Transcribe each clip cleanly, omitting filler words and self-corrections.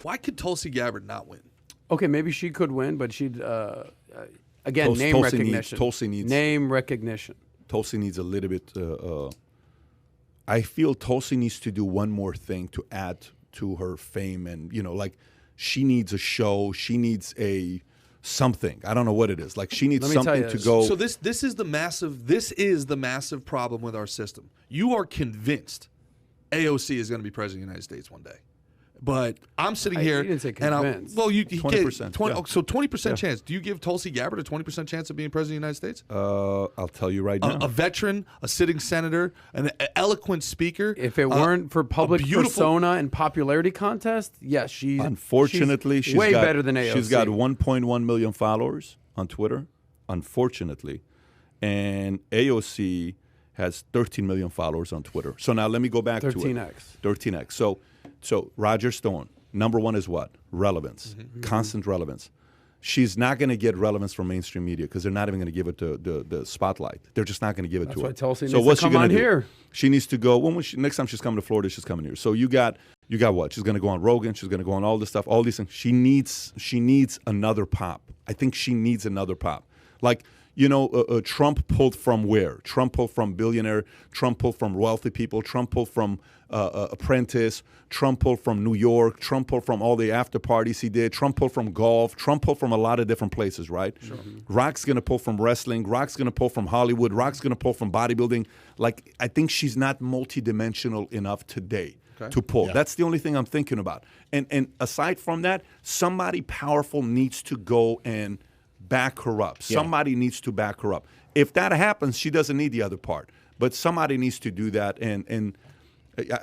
Why could Tulsi Gabbard not win? Okay, maybe she could win, but she'd again name recognition. Tulsi needs name recognition. Tulsi needs a little bit. I feel Tulsi needs to do one more thing to add to her fame, and like she needs a show. She needs a something. I don't know what it is. Like she needs something to go. So this is the massive problem with our system. You are convinced AOC is going to be president of the United States one day. But I'm sitting here, you didn't say and convinced. you 20%. 20, so 20% chance. Do you give Tulsi Gabbard a 20% chance of being president of the United States? I'll tell you right now. A veteran, a sitting senator, an eloquent speaker. If it weren't for public persona and popularity contest, yes, she's unfortunately she's way better than AOC. She's got 1.1 million followers on Twitter, unfortunately, and AOC has 13 million followers on Twitter. So now let me go back to it. 13x. So Roger Stone, number one is what? Relevance, constant relevance. She's not going to get relevance from mainstream media because they're not even going to give it the spotlight. They're just not going to give it to her. That's why Tulsi so needs what's to come she on gonna here. do? She needs to go. Next time she's coming to Florida, she's coming here. So you got what? She's going to go on Rogan. She's going to go on all this stuff, all these things. She needs another pop. I think she needs another pop. Like, Trump pulled from where? Trump pulled from billionaire. Trump pulled from wealthy people. Trump pulled from Apprentice. Trump pulled from New York. Trump pulled from all the after parties he did. Trump pulled from golf. Trump pulled from a lot of different places, right? Sure. Rock's going to pull from wrestling. Rock's going to pull from Hollywood. Rock's going to pull from bodybuilding. Like, I think she's not multidimensional enough today to pull. Yeah. That's the only thing I'm thinking about. And aside from that, somebody powerful needs to go and back her up. Yeah. Somebody needs to back her up. If that happens, she doesn't need the other part. But somebody needs to do that, and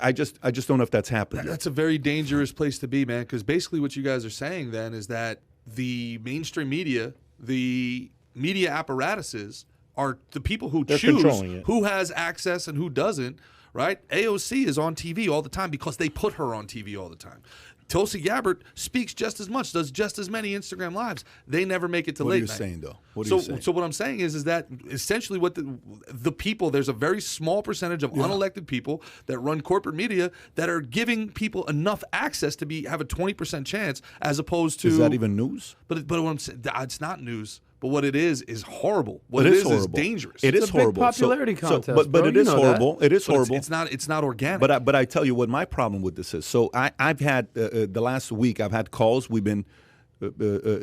I just don't know if that's happening. That's a very dangerous place to be, man, because basically what you guys are saying then is that the mainstream media, the media apparatuses, are the people who choose who has access and who doesn't, right? AOC is on TV all the time because they put her on TV all the time. Tulsi Gabbard speaks just as much, does just as many Instagram lives. They never make it to late night. What are you saying, though? What are you saying? So what I'm saying is that essentially what the people, there's a very small percentage of unelected people that run corporate media that are giving people enough access to have a 20% chance as opposed to... Is that even news? But what I'm saying, it's not news. But what it is horrible. What it is dangerous. It is horrible. Big popularity contest. But it is horrible. It is horrible. It's not organic. But I tell you what my problem with this is. So I've had the last week I've had calls. We've been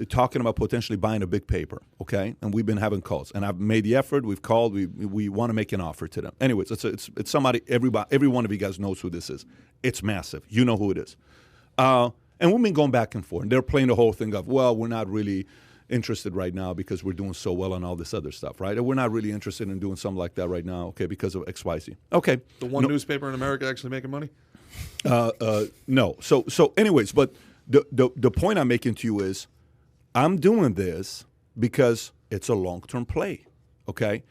talking about potentially buying a big paper. Okay, and we've been having calls, and I've made the effort. We've called. We want to make an offer to them. Anyways, it's somebody. Every one of you guys knows who this is. It's massive. You know who it is. And we've been going back and forth. And they're playing the whole thing of, well, we're not really interested right now because we're doing so well on all this other stuff, right? And we're not really interested in doing something like that right now, okay, because of XYZ. Okay. The one newspaper in America actually making money? No. So anyways, but the point I'm making to you is I'm doing this because it's a long-term play, okay?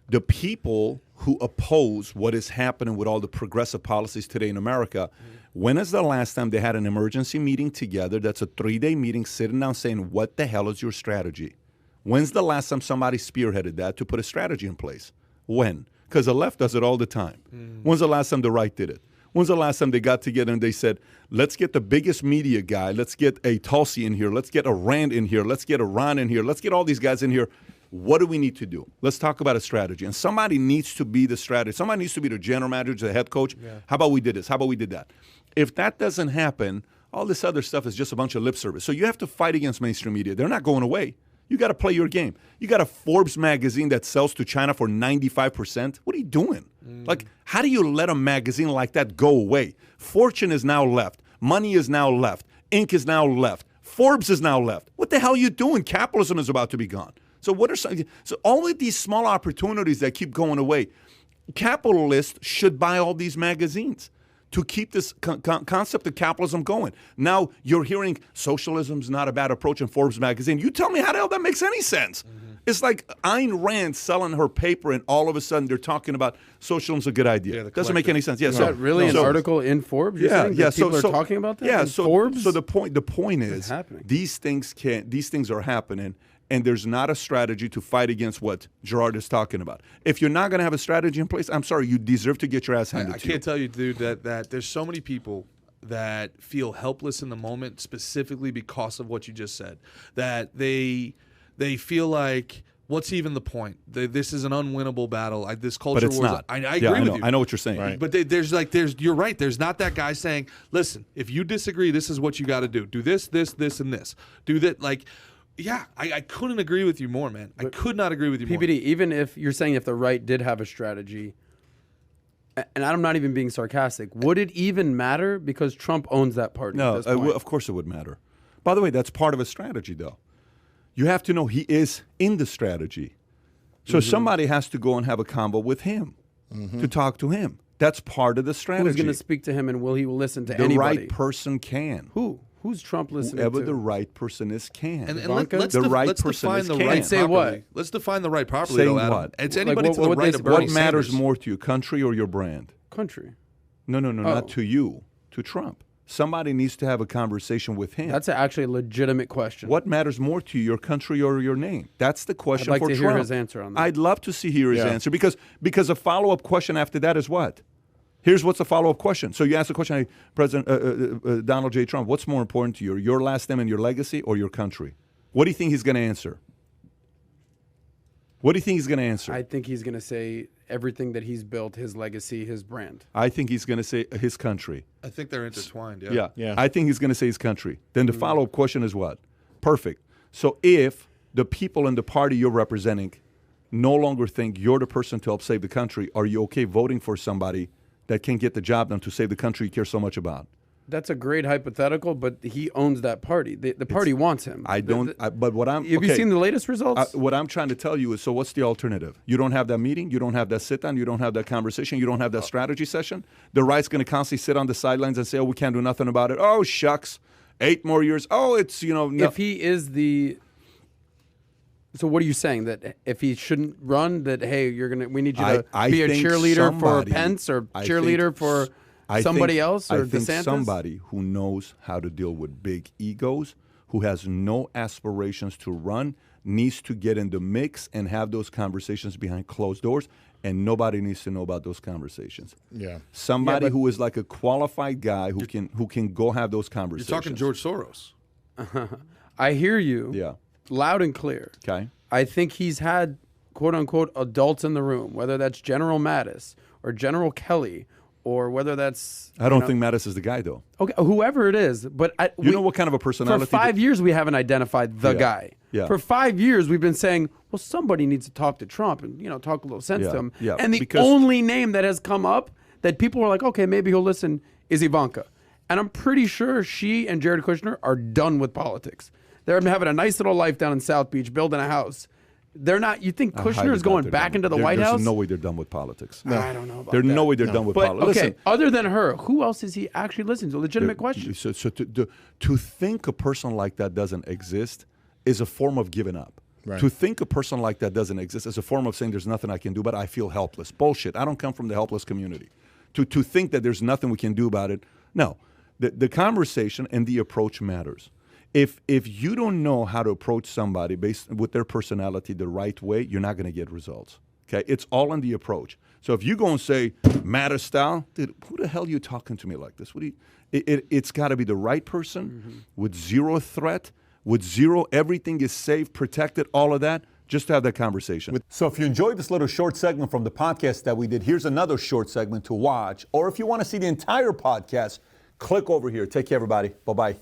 The people who oppose what is happening with all the progressive policies today in America, when is the last time they had an emergency meeting together that's a 3-day meeting sitting down saying, what the hell is your strategy? When's the last time somebody spearheaded that to put a strategy in place? When? Because the left does it all the time. When's the last time the right did it? When's the last time they got together and they said, let's get the biggest media guy, let's get a Tulsi in here, let's get a Rand in here, let's get a Ron in here, let's get all these guys in here. What do we need to do? Let's talk about a strategy. And somebody needs to be the strategy. Somebody needs to be the general manager, the head coach. Yeah. How about we did this? How about we did that? If that doesn't happen, all this other stuff is just a bunch of lip service. So you have to fight against mainstream media. They're not going away. You got to play your game. You got a Forbes magazine that sells to China for 95%. What are you doing? Like, how do you let a magazine like that go away? Fortune is now left. Money is now left. Inc. is now left. Forbes is now left. What the hell are you doing? Capitalism is about to be gone. So all of these small opportunities that keep going away, capitalists should buy all these magazines to keep this concept of capitalism going. Now you're hearing socialism's not a bad approach in Forbes magazine. You tell me how the hell that makes any sense. It's like Ayn Rand selling her paper and all of a sudden they're talking about socialism's a good idea. Yeah, doesn't make any sense. Yeah, is that really an article in Forbes? Yeah. People are talking about that? Yeah, in Forbes? So the point is these things are happening. And there's not a strategy to fight against what Gerard is talking about. If you're not going to have a strategy in place, I'm sorry, you deserve to get your ass handed to you. I can't tell you, dude, that there's so many people. that feel helpless in the moment specifically because of what you just said. That they feel like, what's even the point? This is an unwinnable battle. This culture but it's wars. not. I agree with you. I know what you're saying. Right. But you're right. There's not that guy saying, listen, if you disagree, this is what you got to do. Do this, this, this, and this. Do that. Like, yeah, I couldn't agree with you more, man. I could not agree with you more. PPD, even if you're saying if the right did have a strategy, and I'm not even being sarcastic, would it even matter? Because Trump owns that party at this point. Of course it would matter. By the way, that's part of a strategy, though. You have to know he is in the strategy. So somebody has to go and have a convo with him to talk to him. That's part of the strategy. Who's going to speak to him, and he will listen to the anybody? The right person can. Who? Who's Trump listening Whoever to? the right person is can. And let's define the right. Say what? Let's define the right properly. Saying though, Adam. what? It's anybody to the what right they- of what Bernie What matters Sanders. more to you, country or your brand? Country. No, not to you, to Trump. Somebody needs to have a conversation with him. That's actually a legitimate question. What matters more to you, your country or your name? That's the question I'd like for to Trump. hear his answer on that. I'd love to hear his answer because a follow-up question after that is what? Here's what's a follow-up question. So you ask the question, hey, President Donald J. Trump, what's more important to you, your last name and your legacy or your country? What do you think he's going to answer? What do you think he's going to answer? I think he's going to say everything that he's built, his legacy, his brand. I think he's going to say his country. I think they're intertwined. Yeah. Yeah. I think he's going to say his country. Then the follow-up question is what? Perfect. So if the people in the party you're representing no longer think you're the person to help save the country, are you okay voting for somebody that can get the job done to save the country you care so much about? That's a great hypothetical, but he owns that party. The party wants him. But what I'm... Have you seen the latest results? What I'm trying to tell you is, so what's the alternative? You don't have that meeting, you don't have that sit-down, you don't have that conversation, you don't have that strategy session. The right's going to constantly sit on the sidelines and say, oh, we can't do nothing about it. Oh, shucks, 8 more years. Oh, it's, no. If he is the... So what are you saying? That if he shouldn't run, that, hey, we need you to be a cheerleader for Pence or cheerleader for... somebody else or DeSantis? I think somebody who knows how to deal with big egos, who has no aspirations to run, needs to get in the mix and have those conversations behind closed doors, and nobody needs to know about those conversations. Yeah. Somebody who is like a qualified guy who can go have those conversations. You're talking George Soros. I hear you. Yeah. Loud and clear. Okay. I think he's had, quote unquote, adults in the room, whether that's General Mattis or General Kelly, or whether that's... I don't think Mattis is the guy, though. Okay, whoever it is. But you know what kind of a personality... For 5 years, we haven't identified the guy. Yeah. For 5 years, we've been saying, well, somebody needs to talk to Trump and, talk a little sense to him. Yeah. And the only name that has come up that people are like, okay, maybe he'll listen, is Ivanka. And I'm pretty sure she and Jared Kushner are done with politics. They're having a nice little life down in South Beach, building a house. They're not. You think Kushner is going back into the White House? There's no way they're done with politics. No. I don't know about that. There's no way they're done with politics. Okay, other than her, who else is he actually listening to? Legitimate question. So to think a person like that doesn't exist is a form of giving up. Right. To think a person like that doesn't exist is a form of saying there's nothing I can do, but I feel helpless. Bullshit. I don't come from the helpless community. To think that there's nothing we can do about it, no. The conversation and the approach matters. If you don't know how to approach somebody based with their personality the right way, you're not going to get results. Okay, it's all in the approach. So if you go and say Mattis style, dude, who the hell are you talking to me like this? It's got to be the right person with zero threat, with zero everything is safe, protected, all of that. Just to have that conversation. So if you enjoyed this little short segment from the podcast that we did, here's another short segment to watch. Or if you want to see the entire podcast, click over here. Take care, everybody. Bye-bye.